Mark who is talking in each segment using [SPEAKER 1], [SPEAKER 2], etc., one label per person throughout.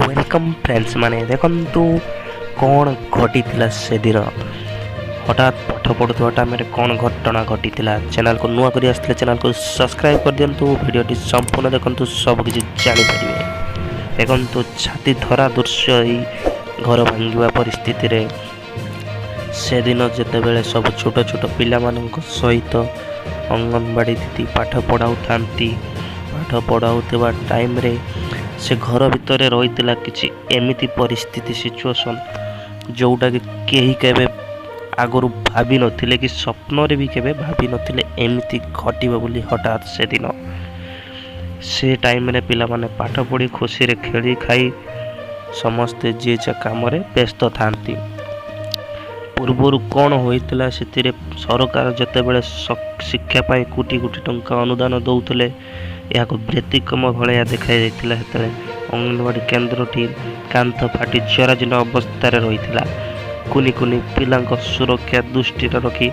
[SPEAKER 1] Welcome friends माने देखंतु कौन घटी से दिन हठात पाठ पढ़ुवा टाइम कौन घटना घटी चैनल को नुआ कर आसते चैनल को सब्सक्राइब कर दिंतु वीडियोटी संपूर्ण देखंतु सबकि जानीपर देखंतु छाती धरा दृश्य घर भांगा परिस्थिति रे से दिन जितेबले सब छोट छोट पिला सहित अंगनवाड़ी दीदी पाठ पढ़ाऊ पाठ पढ़ाऊा टाइम रे से घर भितर रही कि एमती परिस्थिति सिचुएशन जोटा कि कहीं केबे आगु भाभी नथिले कि स्वप्न रे भी केबे भाभी नथिले एमती घटिबो बोली हठात से दिन से टाइम रे पिला माने पाठ पढ़ी खुशी रे खेली खाई समस्ते जे जे काम रे व्यस्त थांती पूर्वर कौन होइतिला सेतिरे सरकार जतेबेले शिक्षा पाई कोटी कोटी टंका अनुदान दौथिले यहाँ व्यतिक्रम भाया देखा जाता अंगनवाड़ी केन्द्र टी कांथ फाटी जराजीर्ण अवस्था रही कुनी कुनी पिला सुरक्षा दृष्टि रखी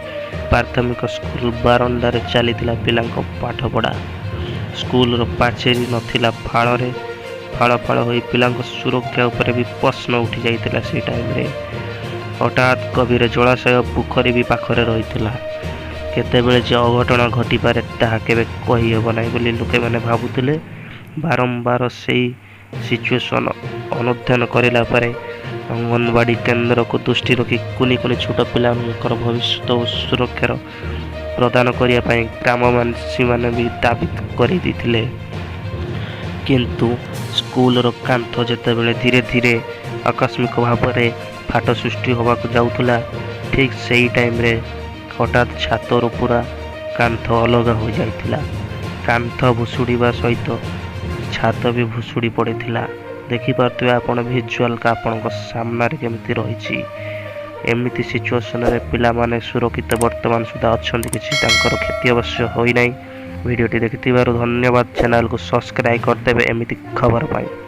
[SPEAKER 1] प्राथमिक स्कूल बारंडार चली पिला पाठपढ़ा स्कूल पाचेरी नथिला फाड़ फाड़ फाड़ हो पिला सुरक्षा उपर भी प्रश्न उठी जाता से टाइम रे हठात गभीर जलाशय पोखरी भी पाखरे रही केतेबेले जे अघटना घटी पारे ताहा केबे कही हेब नाही बोली लोके माने भाबुथिले बारंबार से सिचुएशन अनुध्यान करला पारे अंगनवाड़ी केन्द्र को दृष्टि रखी कुनी कुनी छोट पिलांकर भविष्य और सुरक्षार प्रदान करिया पई ग्रामवासी माने भी दाबी करि दिथिले किंतु स्कूल रो कांथ जेतेबेले धीरे धीरे आकस्मिक भाव में फाट सृष्टि होगा जाऊला ठीक सही टाइम रे हठात छातर पूरा कांथ अलग हो जाइथिला कांथ भुशुड़ीबा सहित छात भी भुशुड़ी पड़ेथिला देखि पारथुवे आपण विजुअल का आपण सामना रे केमती रहिछि एमिति सिचुएशन रे पिला माने सुरक्षित वर्तमान सुधा अछंती किछि तांकर क्षति अवश्य होई नै वीडियोटी देखिथिबारु धन्यवाद चैनल को सब्सक्राइब कर देबे एमिति खबर पाई।